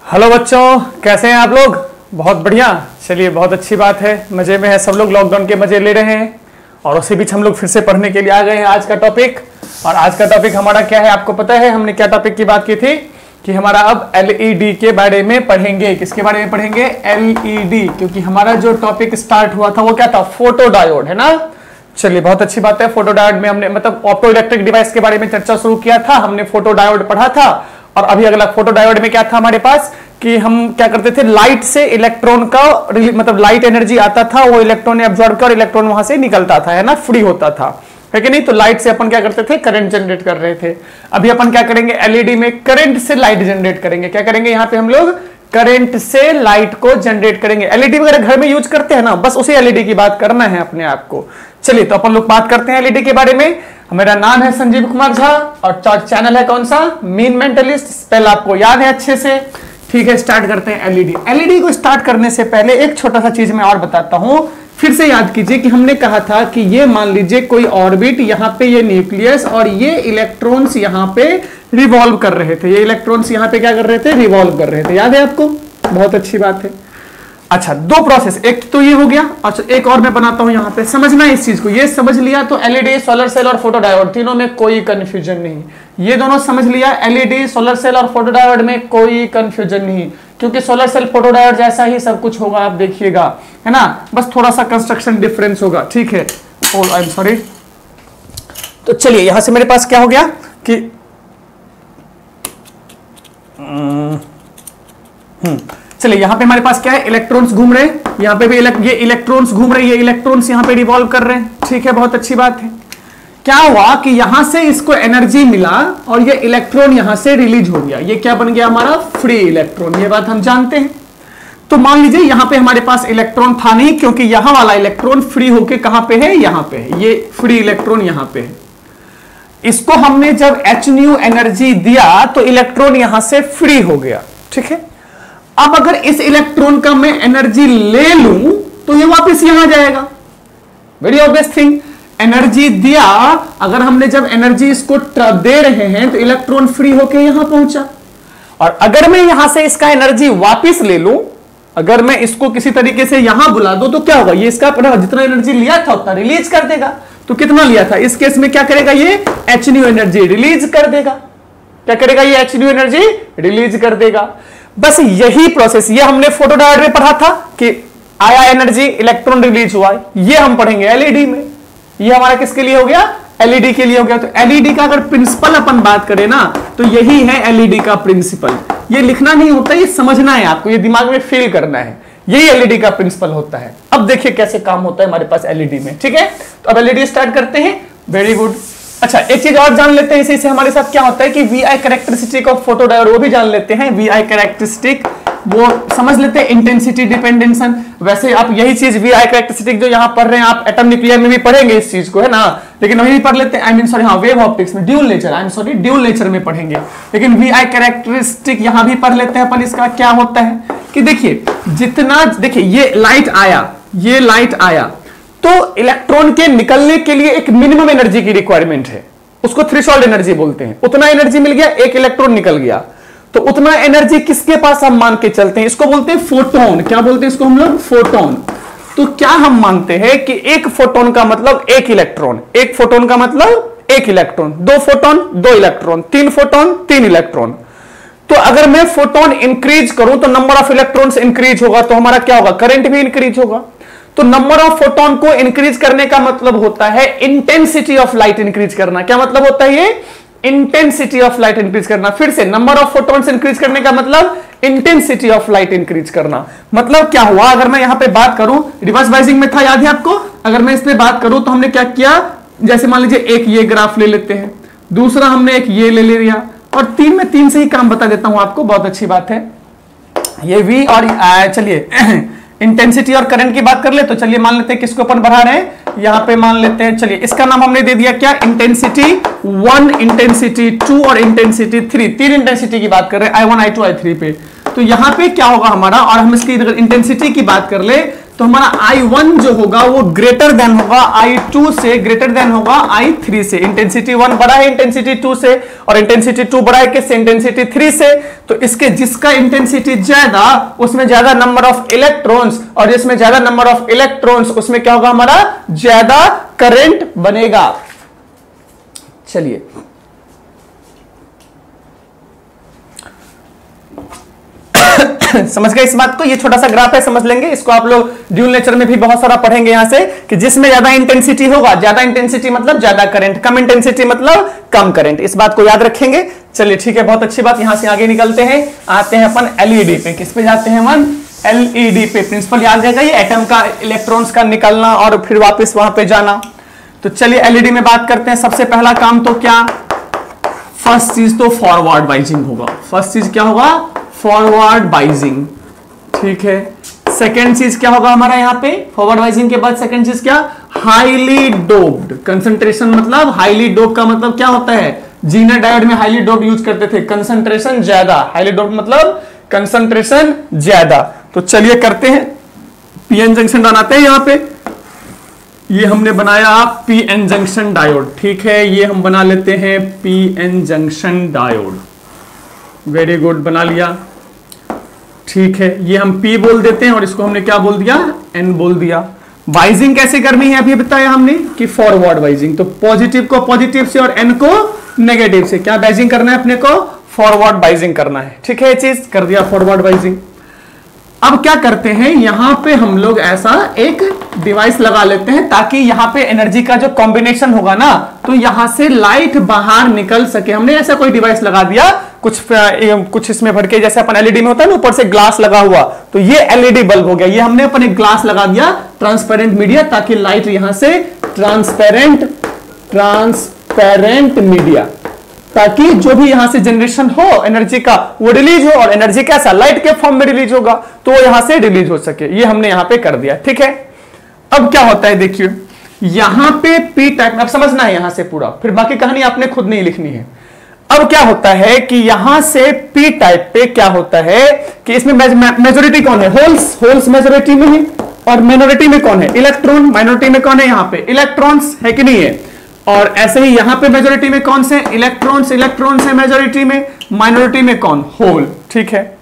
Hello बच्चों, कैसे हैं आप लोग? बहुत बढ़िया। चलिए, बहुत अच्छी बात है, मजे में है सब लोग, लॉकडाउन के मजे ले रहे हैं। और उसी बीच हम लोग फिर से पढ़ने के लिए आ गए हैं आज का टॉपिक। और आज का टॉपिक हमारा क्या है, आपको पता है हमने क्या टॉपिक की बात की थी कि हमारा अब एलईडी के बारे में पढ़ेंगे। किसके बारे में पढ़ेंगे? एलईडी, क्योंकि हमारा जो टॉपिक स्टार्ट हुआ था वो क्या था? फोटो डायोड, है ना। चलिए, बहुत अच्छी बात है। फोटो डायोड में हमने मतलब ऑप्टो इलेक्ट्रिक डिवाइस के बारे में चर्चा शुरू किया था, हमने फोटो डायोड पढ़ा था। और अभी अगला फोटो डायोड में क्या था हमारे पास कि हम क्या करते थे, लाइट से इलेक्ट्रॉन का मतलब लाइट एनर्जी आता था, वो इलेक्ट्रॉन एब्जॉर्ब कर और इलेक्ट्रॉन वहां से निकलता था, है ना, फ्री होता था, है कि नहीं। तो लाइट से अपन क्या करते थे, करंट जनरेट कर रहे थे। अभी अपन क्या करेंगे, एलईडी में करंट से लाइट जनरेट करेंगे। क्या करेंगे यहाँ पे हम लोग? करंट से लाइट को जनरेट करेंगे। एलईडी वगैरह घर में यूज करते हैं ना, बस उसी एलईडी की बात करना है अपने आप को। चलिए, तो अपन लोग बात करते हैं एलईडी के बारे में। मेरा नाम है संजीव कुमार झा और चैनल है कौन सा? Mean mentalist. स्पेल आपको याद है अच्छे से, ठीक है। स्टार्ट करते हैं एलईडी। एलईडी को स्टार्ट करने से पहले एक छोटा सा चीज मैं और बताता हूं। फिर से याद कीजिए कि हमने कहा था कि ये मान लीजिए कोई ऑर्बिट, यहाँ पे ये न्यूक्लियस और ये इलेक्ट्रॉन्स यहाँ पे रिवॉल्व कर रहे थे। ये इलेक्ट्रॉन्स यहाँ पे क्या कर रहे थे? रिवॉल्व कर रहे थे। याद है आपको? बहुत अच्छी बात है। अच्छा, दो प्रोसेस, एक तो ये हो गया। अच्छा, एक और मैं बनाता हूं यहाँ पे, समझना इस चीज को। ये समझ लिया तो एलईडी, सोलर सेल और फोटो डायोड तीनों में कोई कंफ्यूजन नहीं। ये दोनों समझ लिया, एलईडी, सोलर सेल और फोटो डायोड में कोई कंफ्यूजन नहीं, क्योंकि सोलर सेल फोटो डायोड जैसा ही सब कुछ होगा, आप देखिएगा, है ना। बस थोड़ा सा कंस्ट्रक्शन डिफरेंस होगा, ठीक है। I am sorry. तो चलिए, यहां से मेरे पास क्या हो गया कि चलिए, यहां पे हमारे पास क्या है, इलेक्ट्रॉन्स घूम रहे हैं। यहां पे भी ये इलेक्ट्रॉन्स घूम रहे हैं, ये इलेक्ट्रॉन्स यहां पे रिवॉल्व कर रहे हैं, ठीक है। बहुत अच्छी बात है। क्या हुआ कि यहां से इसको एनर्जी मिला और ये इलेक्ट्रॉन यहां से रिलीज हो गया। ये क्या बन गया हमारा? Free electron. ये बात हम जानते हैं। तो मान लीजिए यहां पे हमारे पास इलेक्ट्रॉन था नहीं, क्योंकि यहां वाला इलेक्ट्रॉन फ्री होके कहां पे है? यहां पे है। ये फ्री इलेक्ट्रॉन यहां पे है। इसको हमने जब hν एनर्जी दिया तो इलेक्ट्रॉन यहां से फ्री हो गया, ठीक है। अब अगर इस इलेक्ट्रॉन का मैं एनर्जी ले लूं तो ये वापस यहां जाएगा। वेरी ऑब्वियस थिंग, एनर्जी दिया, अगर हमने जब एनर्जी इसको दे रहे हैं तो इलेक्ट्रॉन फ्री होके यहां पहुंचा। और अगर मैं यहां से इसका एनर्जी वापस ले लूं, अगर मैं इसको किसी तरीके से यहां बुला दूं तो क्या होगा? ये इसका जितना एनर्जी लिया था उतना रिलीज कर देगा। तो कितना लिया था? इस केस में क्या करेगा? ये hν एनर्जी रिलीज कर देगा। क्या करेगा? ये hν एनर्जी रिलीज कर देगा। बस यही प्रोसेस, ये हमने फोटो डायोड में पढ़ा था कि आया एनर्जी, इलेक्ट्रॉन रिलीज हुआ। ये हम पढ़ेंगे एलईडी में। ये हमारा किसके लिए हो गया? एलईडी के लिए हो गया। तो एलईडी का अगर प्रिंसिपल अपन बात करें ना, तो यही है एलईडी का प्रिंसिपल। ये लिखना नहीं होता, ये समझना है आपको, ये दिमाग में फील करना है। यही एलईडी का प्रिंसिपल होता है। अब देखिए कैसे काम होता है हमारे पास एलईडी में, ठीक है। तो अब एलईडी स्टार्ट करते हैं। Very good. अच्छा, एक चीज और जान लेते हैं इसी से हमारे साथ क्या होता है कि VI characteristic of photo diode, वो भी जान लेते हैं। वीआई कैरेक्टरिस्टिक वो समझ लेते हैं, इंटेंसिटी डिपेंडेंसन। वैसे आप यही चीज वीआई कैरेक्टरिस्टिक जो यहां पढ़ रहे हैं आप एटम न्यूक्लियर में भी पढ़ेंगे इस चीज को, है ना। लेकिन वही भी पढ़ लेते हैं, आई मीन सॉरी, हाँ, वेव ऑप्टिक्स में dual nature, I am sorry, dual nature में पढ़ेंगे। लेकिन वीआई कैरेक्टरिस्टिक यहां भी पढ़ लेते हैं अपन। इसका क्या होता है कि देखिए, जितना देखिए ये लाइट आया, ये लाइट आया, तो इलेक्ट्रॉन के निकलने के लिए एक मिनिमम एनर्जी की रिक्वायरमेंट है, उसको थ्रेशोल्ड एनर्जी बोलते हैं। उतना एनर्जी मिल गया, एक इलेक्ट्रॉन निकल गया, तो उतना एनर्जी किसके पास हम मान के चलते हैं? इसको बोलते हैं फोटोन। क्या बोलते हैं इसको हम लोग? फोटोन। तो क्या हम मानते हैं कि एक फोटोन का मतलब एक इलेक्ट्रॉन, एक फोटोन का मतलब एक इलेक्ट्रॉन, दो फोटोन दो इलेक्ट्रॉन, तीन फोटोन तीन इलेक्ट्रॉन। तो अगर मैं फोटोन इंक्रीज करूं तो नंबर ऑफ इलेक्ट्रॉन्स इंक्रीज होगा, तो हमारा क्या होगा? करंट भी इंक्रीज होगा। तो नंबर ऑफ फोटोन को इंक्रीज करने का मतलब होता है इंटेंसिटी ऑफ लाइट इंक्रीज करना। क्या मतलब होता है ये? इंटेंसिटी ऑफ लाइट इंक्रीज करना। फिर से, नंबर ऑफ फोटोन्स इंक्रीज करने का मतलब इंटेंसिटी ऑफ लाइट इंक्रीज करना। मतलब क्या हुआ, अगर मैं यहां पे बात करूं, रिवर्स बाइजिंग में था, याद है आपको। अगर मैं इस पे बात करूं तो हमने क्या किया, जैसे मान लीजिए एक ये ग्राफ ले लेते हैं, दूसरा हमने एक ये ले लिया, और तीन में तीन से ही काम बता देता हूं आपको, बहुत अच्छी बात है। ये V और चलिए इंटेंसिटी और करंट की बात कर ले, तो चलिए मान लेते हैं किसको अपन बढ़ा रहे हैं, यहां पे मान लेते हैं, चलिए इसका नाम हमने दे दिया क्या? इंटेंसिटी 1, इंटेंसिटी 2 और इंटेंसिटी 3। तीन इंटेंसिटी की बात कर रहे हैं, I1 I2 I3 पे। तो यहां पे क्या होगा हमारा, और हम इसकी इंटेंसिटी की बात कर ले तो हमारा I1 जो होगा वो ग्रेटर देन होगा I2 से, ग्रेटर देन होगा I3 से। इंटेंसिटी 1 बड़ा है इंटेंसिटी 2 से, और इंटेंसिटी 2 बड़ा है किससे? इंटेंसिटी 3 से। तो इसके जिसका इंटेंसिटी ज्यादा उसमें ज्यादा नंबर ऑफ इलेक्ट्रॉन्स, और जिसमें ज्यादा नंबर ऑफ इलेक्ट्रॉन्स उसमें क्या होगा? हमारा ज्यादा करंट बनेगा। चलिए समझ गए इस बात को? ये छोटा सा ग्राफ है, समझ लेंगे इसको। आप लोग ड्यूल नेचर में भी बहुत सारा पढ़ेंगे यहां से, कि जिसमें ज्यादा इंटेंसिटी होगा, ज्यादा इंटेंसिटी मतलब ज्यादा करंट, कम इंटेंसिटी मतलब कम करंट। इस बात को याद रखेंगे। चलिए ठीक है, बहुत अच्छी बात। यहां से आगे निकलते हैं, आते हैं अपन एलईडी पे। किस पे जाते हैं हम? एलईडी पे। प्रिंसिपल याद रहेगा ये, एटम का इलेक्ट्रॉन्स का निकलना और फिर वापस वहां पे जाना। तो चलिए एलईडी में बात करते हैं। सबसे पहला काम तो क्या? फर्स्ट चीज तो फॉरवर्ड बाइजिंग होगा। फर्स्ट चीज क्या होगा? फॉरवर्ड बाइजिंग। ठीक है। सेकेंड चीज क्या होगा हमारा यहां पे? फॉरवर्ड बाइजिंग के बाद सेकेंड चीज क्या? Highly doped. कंसंट्रेशन मतलब हाईली डोप का मतलब क्या होता है? जीनर डायोड में हाईली डोप यूज करते थे, कंसंट्रेशन ज्यादा। हाईली डोप मतलब कंसंट्रेशन ज्यादा। तो चलिए करते हैं, पीएन जंक्शन बनाते हैं यहां पे। ये हमने बनाया पीएन जंक्शन डायोड। ठीक है, ये हम बना लेते हैं PN junction diode. Very good, बना लिया। ठीक है, ये हम P बोल देते हैं और इसको हमने क्या बोल दिया? N बोल दिया। बाइजिंग कैसे करनी है अभी बताया हमने कि फॉरवर्ड बाइजिंग। तो पॉजिटिव को पॉजिटिव से और N को नेगेटिव से क्या बाइजिंग करना है अपने को? फॉरवर्ड बाइजिंग करना है। ठीक है, ये चीज कर दिया फॉरवर्ड बाइजिंग। अब क्या करते हैं, यहां पे हम लोग ऐसा एक डिवाइस लगा लेते हैं ताकि यहां पे एनर्जी का जो कॉम्बिनेशन होगा ना, तो यहां से लाइट बाहर निकल सके। हमने ऐसा कोई डिवाइस लगा दिया, कुछ इसमें भर के, जैसे अपन एलईडी में होता है ना ऊपर से ग्लास लगा हुआ, तो ये एलईडी बल्ब हो गया। ये हमने अपन एक ग्लास लगा दिया, ट्रांसपेरेंट मीडिया, ताकि लाइट यहां से ट्रांसपेरेंट मीडिया, ताकि जो भी यहां से जनरेशन हो एनर्जी का वो रिलीज हो, और एनर्जी कैसा? लाइट के फॉर्म में रिलीज होगा, तो वो यहां से रिलीज हो सके। ये हमने यहां पे कर दिया। ठीक है, अब क्या होता है देखिए, यहां पे पी टाइप में, अब समझना है यहां से पूरा, फिर बाकी कहानी आपने खुद नहीं लिखनी है। अब क्या होता है कि यहां से पी टाइप पे क्या होता है कि इसमें मेजोरिटी कौन है? होल्स मेजोरिटी में है, और माइनॉरिटी में कौन है? इलेक्ट्रॉन। माइनॉरिटी में कौन है? यहां पे इलेक्ट्रॉन्स है कि नहीं है? और ऐसे ही यहां पे मेजोरिटी में कौन से? इलेक्ट्रॉन्स है मेजोरिटी में, माइनॉरिटी में कौन? होल। ठीक है,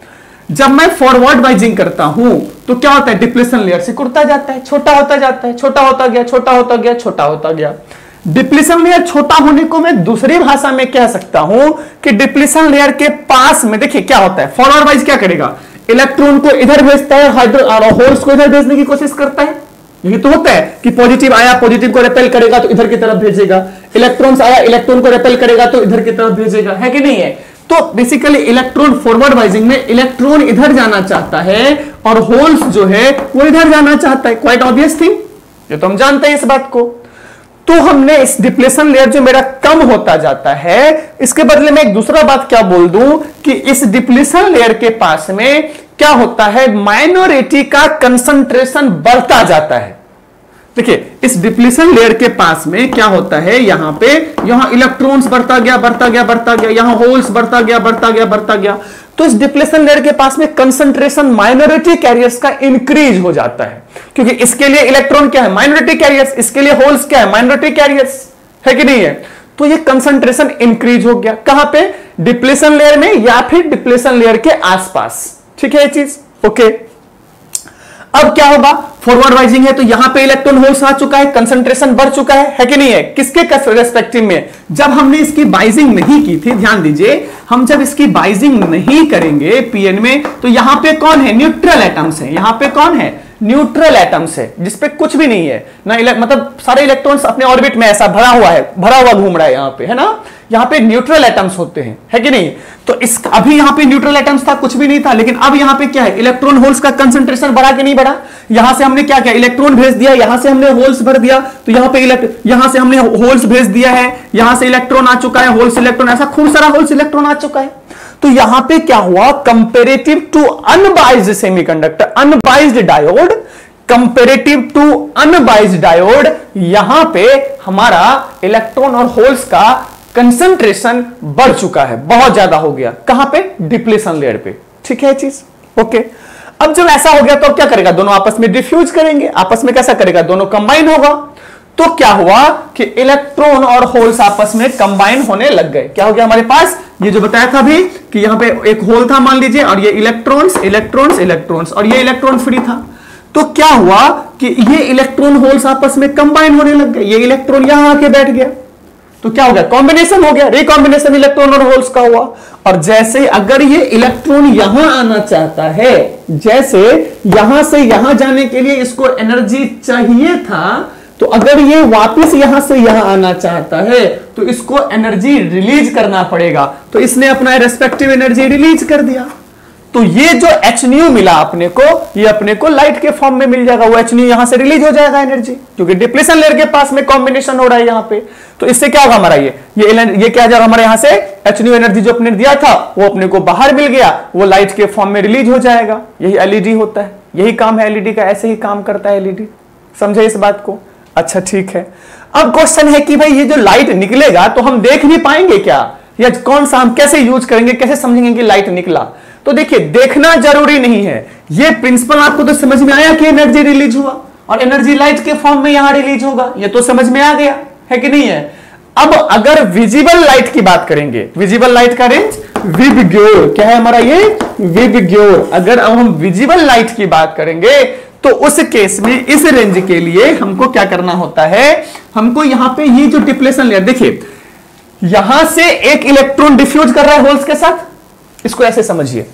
जब मैं फॉरवर्ड बाइजिंग करता हूं तो क्या होता है? डिप्लेशन लेयर सिकुड़ता जाता है, छोटा होता जाता है, छोटा होता गया, छोटा होता गया, छोटा होता गया। डिप्लेशन लेयर छोटा होने को मैं दूसरी भाषा में कह सकता हूं कि डिप्लेशन लेयर के पास में देखिए क्या होता है, फॉरवर्ड बाइज क्या करेगा? इलेक्ट्रॉन को इधर भेजता है, होल्स को इधर भेजने की कोशिश करता है। यही तो होता है कि पॉजिटिव आया, पॉजिटिव को रिपेल करेगा तो इधर की तरफ भेजेगा, इलेक्ट्रॉन्स आया, इलेक्ट्रॉन को रिपेल करेगा तो इधर की तरफ भेजेगा, है कि नहीं है? तो बेसिकली इलेक्ट्रॉन फॉरवर्ड बाइजिंग में इलेक्ट्रॉन इधर जाना चाहता है और होल्स जो है वो इधर जाना चाहता है। क्वाइट ऑब्वियस थिंग, ये तो हम जानते हैं इस बात को। तो हमने इस डिप्लेशन लेयर जो मेरा कम होता जाता है, इसके बदले में एक दूसरा बात क्या बोल दूं कि इस डिप्लेशन लेयर के पास में क्या होता है? माइनॉरिटी का कंसंट्रेशन बढ़ता जाता है। देखिए इस डिप्लेशन लेयर के पास में क्या होता है, यहां पे यहां इलेक्ट्रॉन्स बढ़ता गया, बढ़ता गया, बढ़ता गया, यहां होल्स बढ़ता गया, बढ़ता गया, बढ़ता गया। तो इस डिप्लेशन लेयर के पास में कंसंट्रेशन माइनॉरिटी कैरियर्स का इंक्रीज हो जाता है, क्योंकि इसके लिए इलेक्ट्रॉन क्या है? Minority carriers. इसके लिए होल्स क्या है? माइनॉरिटी कैरियर्स, है कि नहीं है? तो ये कंसंट्रेशन इंक्रीज हो गया। कहां पे? डिप्लेशन लेयर में या फिर डिप्लेशन लेयर के आसपास। ठीक है ये चीज, ओके। अब क्या होगा? फॉरवर्ड बाइजिंग है तो यहां पे इलेक्ट्रॉन होल्स आ चुका है, कंसंट्रेशन बढ़ चुका है कि नहीं है? किसके रेस्पेक्टिव में? जब हमने इसकी बाइजिंग नहीं की थी, ध्यान दीजिए, हम जब इसकी बाइजिंग नहीं करेंगे पीएन में, तो यहां पे कौन है? न्यूट्रल एटम्स है। यहां पे कौन है? न्यूट्रल एटम्स है, जिसपे कुछ भी नहीं है ना, मतलब सारे इलेक्ट्रॉन्स अपने ऑर्बिट में ऐसा भरा हुआ है, भरा हुआ घूम रहा है यहां पे, है ना? यहां पे न्यूट्रल एटम्स होते हैं, है कि नहीं? तो इस अभी यहां पे न्यूट्रल एटम्स था, कुछ भी नहीं था, लेकिन अब यहां पे क्या है? इलेक्ट्रॉन होल्स का कंसंट्रेशन बढ़ा कि नहीं बढ़ा? यहां से हमने क्या किया? इलेक्ट्रॉन भेज दिया, यहां से हमने होल्स भर दिया, तो यहां पे यहां से हमने होल्स भेज दिया है, यहां से इलेक्ट्रॉन आ चुका है, होल्स इलेक्ट्रॉन, ऐसा खूब सारा होल्स इलेक्ट्रॉन आ चुका है। तो यहां पे क्या हुआ? Comparative to unbiased semiconductor, unbiased diode, comparative to unbiased diode, यहां पे हमारा इलेक्ट्रॉन और होल्स का कंसंट्रेशन बढ़ चुका है, बहुत ज्यादा हो गया। कहां पे? डिप्लेशन लेयर पे। ठीक है चीज, ओके। अब जब ऐसा हो गया तो अब क्या करेगा, दोनों आपस में डिफ्यूज करेंगे, आपस में कैसा करेगा, दोनों कंबाइन होगा। तो क्या हुआ कि इलेक्ट्रॉन और होल्स आपस में कंबाइन होने लग गए। क्या हो गया हमारे पास, ये जो बताया था अभी कि यहां पे एक होल था मान लीजिए, और ये इलेक्ट्रॉन्स इलेक्ट्रॉन्स इलेक्ट्रॉन्स, और ये इलेक्ट्रॉन फ्री था। तो क्या हुआ कि ये इलेक्ट्रॉन होल्स आपस में कंबाइन होने लग गए, ये इलेक्ट्रॉन यहां आके बैठ गया, तो क्या हो गया, कॉम्बिनेशन हो गया, रिकॉम्बिनेशन इलेक्ट्रॉन और होल्स का हुआ। और जैसे अगर ये इलेक्ट्रॉन यहां आना चाहता है, जैसे यहां से यहां जाने के लिए इसको एनर्जी चाहिए था, तो अगर ये वापस यहां से यहां आना चाहता है तो इसको एनर्जी रिलीज करना पड़ेगा। तो इसने अपना रेस्पेक्टिव एनर्जी रिलीज कर दिया। तो ये जो hν मिला अपने को, ये अपने को लाइट के फॉर्म में मिल जाएगा, वो hν यहां से रिलीज हो जाएगा एनर्जी, क्योंकि डिप्लेशन लेयर के पास में कॉम्बिनेशन हो रहा है यहां पे। तो इससे क्या होगा हमारा, ये क्या जाएगा हमारे यहां से hν एनर्जी जो अपने दिया था वो अपने को बाहर मिल गया, वो लाइट के फॉर्म में रिलीज हो जाएगा। यही एलईडी होता है, यही काम है एलईडी का, ऐसे ही काम करता है एलईडी। समझे इस बात को? अच्छा ठीक है। अब क्वेश्चन है कि भाई ये जो लाइट निकलेगा तो हम देख भी पाएंगे क्या, या कौन सा हम कैसे यूज करेंगे, कैसे समझेंगे कि लाइट निकला। तो देखिए देखना जरूरी नहीं है, ये प्रिंसिपल आपको तो समझ में आया कि एनर्जी रिलीज हुआ और एनर्जी लाइट के फॉर्म में यहां रिलीज होगा, ये तो समझ में आ गया है कि नहीं है। अब अगर विजिबल लाइट की बात करेंगे, विजिबल लाइट का रेंज विबग्योर, क्या है हमारा ये विबग्योर। अगर अब हम विजिबल लाइट की बात करेंगे तो उस केस में इस रेंज के लिए हमको क्या करना होता है, हमको यहां पे ये जो डिप्लेशन लेयर, देखिए यहां से एक इलेक्ट्रॉन डिफ्यूज कर रहा है होल्स के साथ, इसको ऐसे समझिए।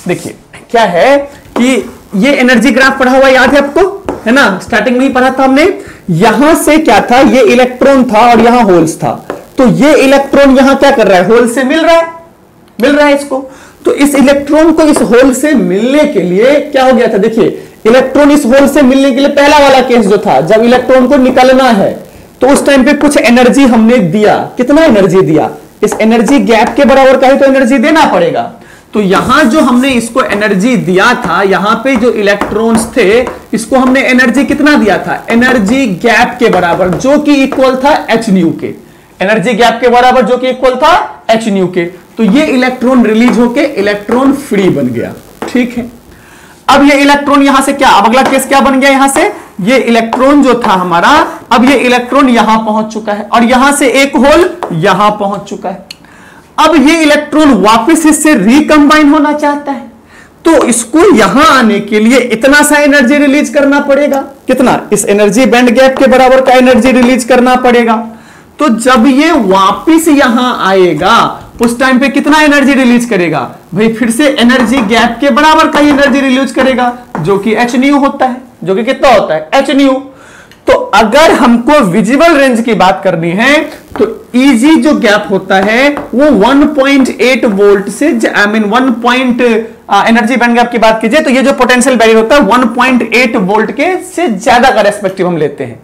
देखिए क्या है कि ये एनर्जी ग्राफ पढ़ा हुआ याद है आपको, है ना, स्टार्टिंग में ही पढ़ा था हमने। यहां से क्या था, ये इलेक्ट्रॉन था और यहां होल्स था। तो ये इलेक्ट्रॉन यहां क्या कर रहा है, होल से मिल रहा है इसको। तो इस इलेक्ट्रॉन को इस होल से मिलने के लिए क्या हो गया था, देखिए इलेक्ट्रॉन इस होल से मिलने के लिए पहला वाला केस जो था, जब इलेक्ट्रॉन को निकलना है तो उस टाइम पे कुछ एनर्जी हमने दिया। कितना एनर्जी दिया, इस एनर्जी गैप के बराबर का ही तो एनर्जी देना पड़ेगा। तो यहां जो हमने इसको एनर्जी दिया था, यहां पे जो इलेक्ट्रॉन्स थे इसको हमने एनर्जी कितना दिया था, एनर्जी गैप के बराबर, जो कि इक्वल था hν के, एनर्जी गैप के बराबर जो कि इक्वल था hν के। तो ये इलेक्ट्रॉन रिलीज होके इलेक्ट्रॉन फ्री बन गया, ठीक है। अब ये इलेक्ट्रॉन यहां से क्या, अब अगला केस क्या बन गया, यहां से ये इलेक्ट्रॉन जो था हमारा, अब ये इलेक्ट्रॉन यहां पहुंच चुका है और यहां से एक होल यहां पहुंच चुका है। अब ये इलेक्ट्रॉन वापस इससे रिकंबाइन होना चाहता है, तो इसको यहां आने के लिए इतना सा एनर्जी रिलीज करना पड़ेगा। कितना, इस एनर्जी बैंड गैप के बराबर का एनर्जी रिलीज करना पड़ेगा। तो जब ये वापस यहां आएगा उस टाइम पे कितना एनर्जी रिलीज करेगा भाई, फिर से एनर्जी गैप के बराबर का एनर्जी रिलीज करेगा, जो कि hν होता है, जो कि कितना होता है hν। तो अगर हमको विजिबल रेंज की बात करनी है तो ईजी जो गैप होता है वो 1.8 वोल्ट से, I mean 1 energy band gap की बात कीजिए तो ये जो पोटेंशियल बैरियर होता है 1.8 वोल्ट के से ज्यादा का रेस्पेक्टिव हम लेते हैं,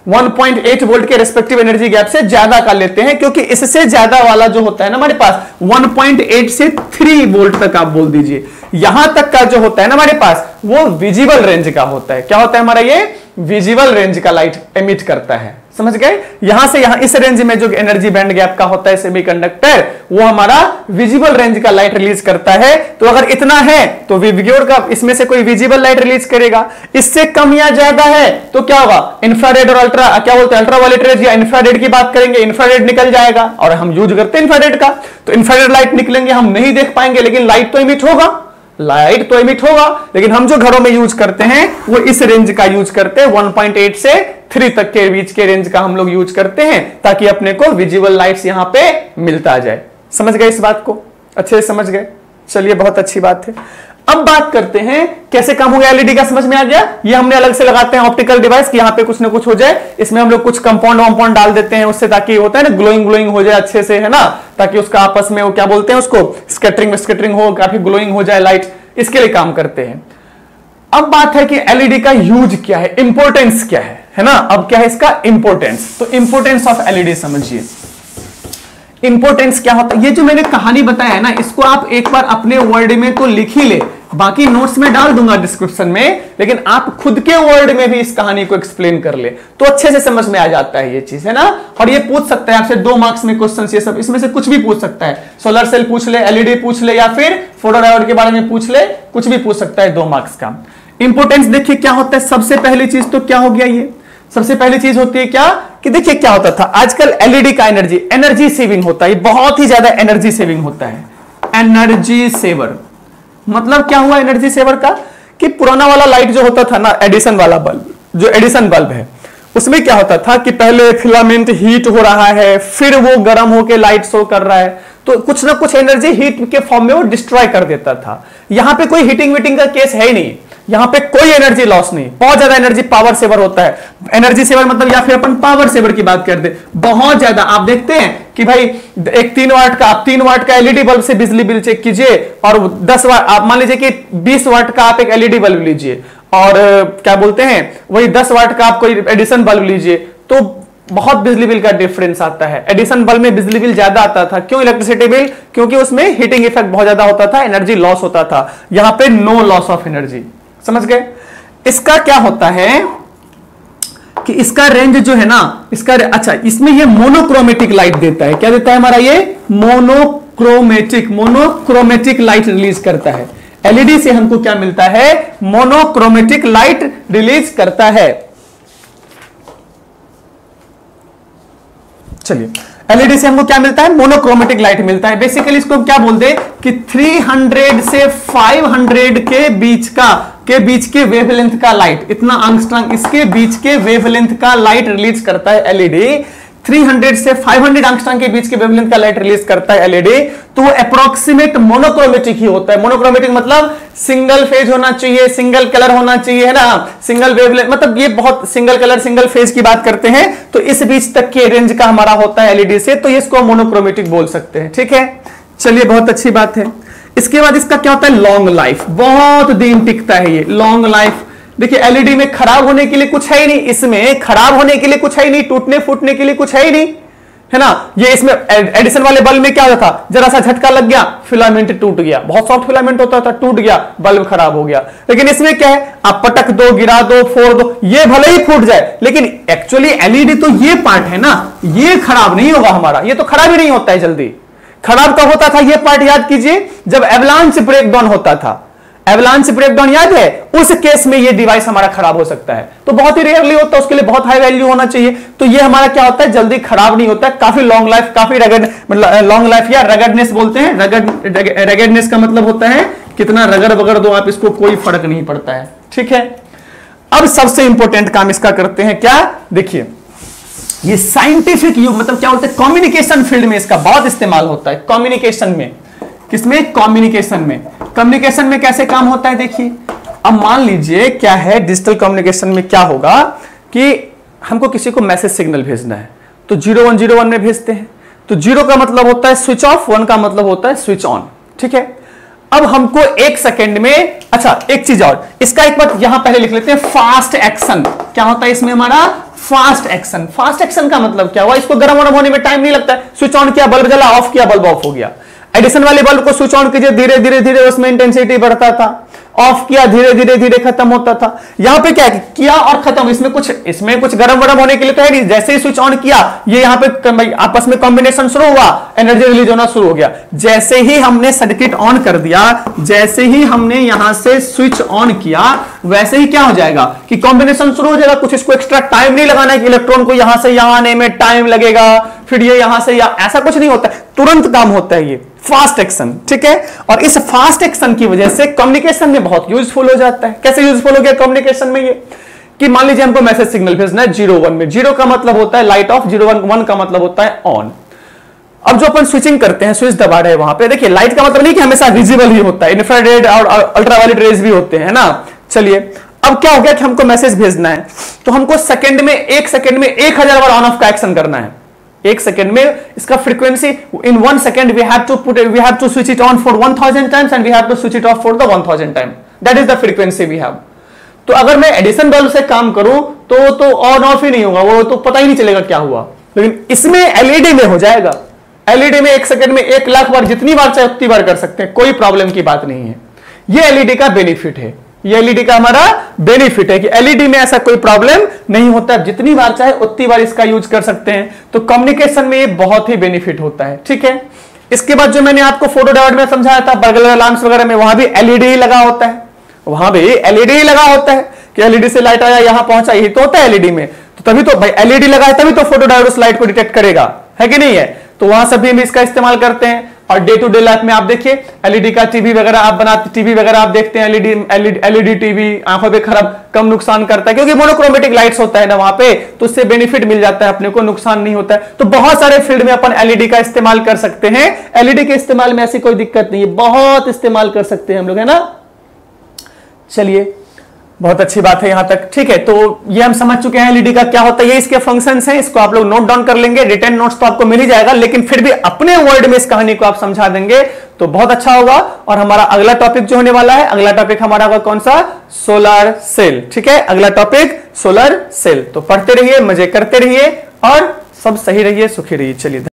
1.8 वोल्ट के रेस्पेक्टिव एनर्जी गैप से ज्यादा का लेते हैं, क्योंकि इससे ज्यादा वाला जो होता है ना हमारे पास 1.8 से 3 वोल्ट तक आप बोल दीजिए, यहां तक का जो होता है ना हमारे पास वो विजिबल रेंज का होता है। क्या होता है हमारा, ये विजिबल रेंज का लाइट एमिट करता है, समझ गए। यहां से यहां इस रेंज में जो एनर्जी बैंड गैप का होता है सेमीकंडक्टर, वो हमारा विजिबल रेंज का लाइट रिलीज करता है। तो अगर इतना है तो विबग्योर का इसमें से कोई विजिबल लाइट रिलीज करेगा, इससे कम या ज्यादा है तो क्या होगा, इंफ्रारेड और अल्ट्रा, क्या बोलते हैं अल्ट्रावायलेट रेज या इंफ्रारेड की बात करेंगे, इंफ्रारेड निकल जाएगा और हम यूज करते हैं इंफ्रारेड का। तो इंफ्रारेड लाइट निकलेंगे, हम नहीं देख पाएंगे लेकिन लाइट तो इमिट होगा, लाइट तो इमिट होगा। लेकिन हम जो घरों में यूज करते हैं वो इस रेंज का यूज करते हैं, 1.8 से 3 तक के बीच के रेंज का हम लोग यूज करते हैं, ताकि अपने को विजिबल लाइट्स यहां पे मिलता जाए। समझ गए इस बात को, अच्छे से समझ गए, चलिए बहुत अच्छी बात है। अब बात करते हैं कैसे काम हो गया एलईडी का, समझ में आ गया। ये हमने अलग से लगाते हैं ऑप्टिकल डिवाइस कि यहां पे कुछ ना कुछ हो जाए, इसमें हम लोग कुछ कंपाउंड वंपाउंड डाल देते हैं उससे, ताकि होता है ना ग्लोइंग ग्लोइंग हो जाए अच्छे से, है ना, ताकि उसका आपस में वो क्या बोलते हैं उसको स्कैटरिंग हो, काफी ग्लोइंग हो जाए लाइट, इसके लिए काम करते हैं। अब बात है कि एलईडी का यूज क्या है, इंपॉर्टेंस क्या है ना। अब क्या है इसका इंपॉर्टेंस, तो इंपॉर्टेंस ऑफ एलईडी समझिए। इंपॉर्टेंस क्या होता है, ये जो मैंने कहानी बताया है ना, इसको आप एक बार अपने वर्ड में तो लिख ही ले, बाकी नोट्स में डाल दूंगा डिस्क्रिप्शन में, लेकिन आप खुद के वर्ड में भी इस कहानी को एक्सप्लेन कर ले तो अच्छे से समझ में आ जाता है ये चीज, है ना। और ये पूछ सकता है आपसे 2 मार्क्स में क्वेश्चन, ये सब इसमें से कुछ भी पूछ सकता है, सोलर सेल पूछ ले, एलईडी पूछ ले, या फिर फोटोडायोड के बारे में पूछ ले, कुछ भी पूछ सकता है 2 मार्क्स का। इंपोर्टेंस देखिए क्या होता है, सबसे पहली चीज तो क्या हो गया, ये सबसे पहली चीज होती है क्या कि देखिए क्या होता था आजकल एलईडी का एनर्जी सेविंग होता है, बहुत ही ज्यादा एनर्जी सेविंग होता है। एनर्जी सेवर मतलब क्या हुआ एनर्जी सेवर का कि पुराना वाला लाइट जो होता था ना, एडिसन वाला बल्ब, जो एडिसन बल्ब है, उसमें क्या होता था कि पहले फिलामेंट हीट हो रहा है, फिर वो गर्म होकर लाइट शो कर रहा है, तो कुछ ना कुछ एनर्जी हीट के फॉर्म में वो डिस्ट्रॉय कर देता था। यहां पे कोई हीटिंग वीटिंग का केस है ही नहीं, यहां पे कोई एनर्जी लॉस नहीं, बहुत ज्यादा एनर्जी पावर सेवर होता है। एनर्जी सेवर मतलब या फिर अपन पावर सेवर की बात करते, बहुत ज्यादा। आप देखते हैं कि भाई एक 3 वाट का, आप 3 वाट का एलईडी बल्ब से बिजली बिल चेक कीजिए, और 10 वाट, आप मान लीजिए कि 20 वाट का आप एक एलईडी बल्ब लीजिए, और क्या बोलते हैं वही 10 वाट का आप कोई एडिसन बल्ब लीजिए, तो बहुत बिजली बिल का डिफरेंस आता है। एडिसन बल्ब में बिजली बिल ज्यादा आता था, क्यों इलेक्ट्रिसिटी बिल? क्योंकि उसमें हीटिंग इफेक्ट बहुत ज्यादा होता था, एनर्जी लॉस होता था। यहां पे नो लॉस ऑफ एनर्जी, समझ गए? इसका क्या होता है कि इसका रेंज जो है ना, इसका अच्छा, इसमें ये मोनोक्रोमेटिक लाइट देता है। क्या देता है हमारा ये? मोनोक्रोमेटिक लाइट रिलीज करता है। एलईडी से हमको क्या मिलता है? मोनोक्रोमेटिक लाइट रिलीज करता है। चलिए, एलईडी से हमको क्या मिलता है? मोनोक्रोमेटिक लाइट मिलता है। बेसिकली इसको क्या बोलते हैं कि 300 से 500 के बीच के वेवलेंथ का लाइट, इतना एंगस्ट्रॉम इसके बीच के वेवलेंथ का लाइट रिलीज करता है एलईडी। 300 से 500 एंगस्ट्रॉम के बीच के वेवलेंथ का लाइट रिलीज करता है एलईडी, तो वो अप्रोक्सीमेट मोनोक्रोमेटिक ही होता है। मोनोक्रोमेटिक मतलब सिंगल फेज होना चाहिए, सिंगल कलर होना चाहिए, है ना, सिंगल वेवलेंथ, मतलब ये बहुत सिंगल कलर सिंगल फेज की बात करते हैं, तो इस बीच तक के रेंज का हमारा होता है एलईडी से, तो इसको मोनोक्रोमेटिक बोल सकते हैं। ठीक है, चलिए, बहुत अच्छी बात है। इसके बाद इसका क्या होता है? लॉन्ग लाइफ, बहुत दिन टिकता है ये लॉन्ग लाइफ। देखिए एलईडी में खराब होने के लिए कुछ है ही नहीं, इसमें खराब होने के लिए कुछ है ही नहीं, टूटने फूटने के लिए कुछ है ही नहीं, है ना। ये इसमें एडिसन वाले बल्ब में क्या होता था, जरा सा झटका लग गया, फिलामेंट टूट गया, बहुत सॉफ्ट फिलामेंट होता था, टूट गया, बल्ब खराब हो गया। लेकिन इसमें क्या है, आप पटक दो, गिरा दो, फोड़ दो, ये भले ही फूट जाए, लेकिन एक्चुअली एलईडी तो ये पार्ट है ना, ये खराब नहीं होगा हमारा, ये तो खराब ही नहीं होता है जल्दी। खराब कब होता था? ये पार्ट याद कीजिए, जब एवलांच ब्रेकडाउन होता था। एवलांच ब्रेकडाउन याद है? उस केस में ये डिवाइस हमारा खराब हो सकता है, तो बहुत ही रेयरली होता है, उसके लिए बहुत हाई वैल्यू होना चाहिए। तो ये हमारा क्या होता है? जल्दी खराब नहीं होता है, काफी लॉन्ग लाइफ, काफी रगड़, मतलब लॉन्ग लाइफ या रगड़नेस बोलते हैं। रगड़नेस का मतलब होता है कितना रगड़ बगड़ दो आप इसको, कोई फर्क नहीं पड़ता है। ठीक है, अब सबसे इंपॉर्टेंट काम इसका करते हैं क्या? देखिए, ये साइंटिफिक युग, मतलब क्या बोलते हैं, कम्युनिकेशन फील्ड में इसका बहुत इस्तेमाल होता है। कम्युनिकेशन में, किसमें? कम्युनिकेशन में। कम्युनिकेशन में कैसे काम होता है देखिए, अब मान लीजिए क्या है, डिजिटल कम्युनिकेशन में क्या होगा कि हमको किसी को मैसेज सिग्नल भेजना है, तो 0101 में भेजते हैं। तो 0 का मतलब होता है स्विच ऑफ, 1 का मतलब होता है स्विच ऑन। ठीक है, अब हमको 1 सेकेंड में, अच्छा एक चीज और, इसका एक बात यहां पहले लिख लेते हैं, फास्ट एक्शन। क्या होता है इसमें हमारा? Fast action. फास्ट एक्शन का मतलब क्या हुआ? इसको गर्म होने में टाइम नहीं लगता है, स्विच ऑन किया, बल्ब जला, ऑफ किया, बल्ब ऑफ हो गया। एडिसन वाले बल्ब को स्विच ऑन कीजिए, धीरे धीरे धीरे उसमें इंटेंसिटी बढ़ता था, ऑफ किया, धीरे धीरे धीरे खत्म होता था। यहां पे क्या किया और खत्म, इसमें कुछ गर्म वरम होने के लिए तो है नहीं। जैसे ही स्विच ऑन किया, ये यहां पे आपस में कॉम्बिनेशन शुरू हुआ, एनर्जी रिलीज होना शुरू हो गया। जैसे ही हमने सर्किट ऑन कर दिया, जैसे ही हमने यहां से स्विच ऑन किया, वैसे ही क्या हो जाएगा कि कॉम्बिनेशन शुरू हो जाएगा। कुछ इसको एक्स्ट्रा टाइम नहीं लगाना है कि इलेक्ट्रॉन को यहां से यहां आने में टाइम लगेगा, फिर ये यहां से या ऐसा कुछ नहीं होता है, तुरंत काम होता है ये फास्ट एक्शन। ठीक है, और इस फास्ट एक्शन की वजह से कम्युनिकेशन में बहुत यूजफुल हो जाता है। कैसे यूजफुल हो गया कम्युनिकेशन में ये कि मान लीजिए हमको मैसेज सिग्नल भेजना है 01 में, 0 का मतलब होता है लाइट ऑफ, 01 का मतलब होता है ऑन। अब जो अपन स्विचिंग करते हैं, स्विच दबा रहे हैं, वहां पे देखिए लाइट का मतलब नहीं कि हमेशा विजिबल ही होता है, इंफ्रारेड और अल्ट्रावायलेट रेज भी होते हैं ना। चलिए, अब क्या हो गया कि हमको मैसेज भेजना है, तो हमको सेकंड में 1 सेकंड में 1000 बार ऑन ऑफ का एक्शन करना है। 1 सेकंड में इसका frequency, in 1 second we have to switch it on for 1000 times and we have to switch it off for the 1000 time, that is the frequency we have. तो अगर मैं Edison bulb से काम करूं तो ऑन ऑफ ही नहीं होगा, वो तो पता ही नहीं चलेगा क्या हुआ। लेकिन इसमें एलईडी में हो जाएगा। एलईडी में 1 सेकंड में 1 लाख बार, जितनी बार चाहे उतनी बार कर सकते हैं, कोई प्रॉब्लम की बात नहीं है। ये एलईडी का बेनिफिट है, ये एलईडी का हमारा बेनिफिट है कि एलईडी में ऐसा कोई प्रॉब्लम नहीं होता, जितनी बार चाहे उतनी बार इसका यूज कर सकते हैं। तो कम्युनिकेशन में ये बहुत ही बेनिफिट होता है। ठीक है, इसके बाद जो मैंने आपको फोटो डायोड में समझाया था, बर्गलर अलार्म्स वगैरह में, वहां भी एलईडी लगा होता है, वहां भी एलईडी लगा होता है कि एलईडी से लाइट आया यहां पहुंचा, यही तो होता है एलईडी में। तो तभी तो भाई एलईडी लगा है तभी तो फोटो डायोड उस लाइट को डिटेक्ट करेगा, है कि नहीं है। तो वहां सभी हम इसका इस्तेमाल करते हैं। और डे टू डे लाइफ में आप देखिए एलईडी का टीवी वगैरह आप बनाते, टीवी वगैरह आप देखते हैं, एलईडी टीवी आंखों पे खराब कम नुकसान करता है क्योंकि मोनोक्रोमेटिक लाइट्स होता है ना वहां पे, तो उससे बेनिफिट मिल जाता है अपने को, नुकसान नहीं होता है। तो बहुत सारे फील्ड में अपन एलईडी का इस्तेमाल कर सकते हैं। एलईडी के इस्तेमाल में ऐसी कोई दिक्कत नहीं है, बहुत इस्तेमाल कर सकते हैं हम लोग, है ना। चलिए बहुत अच्छी बात है यहां तक, ठीक है। तो ये हम समझ चुके हैं एलईडी का क्या होता है, ये इसके फंक्शंस हैं, इसको आप लोग नोट डाउन कर लेंगे। रिटन नोट्स तो आपको मिल ही जाएगा, लेकिन फिर भी अपने वर्ड में इस कहानी को आप समझा देंगे तो बहुत अच्छा होगा। और हमारा अगला टॉपिक जो होने वाला है, अगला टॉपिक हमारा होगा कौन सा, सोलर सेल, ठीक है। अगला टॉपिक सोलर सेल। तो पढ़ते रहिए, मजे करते रहिए और सब सही रहिए, सुखी रहिए। चलिए।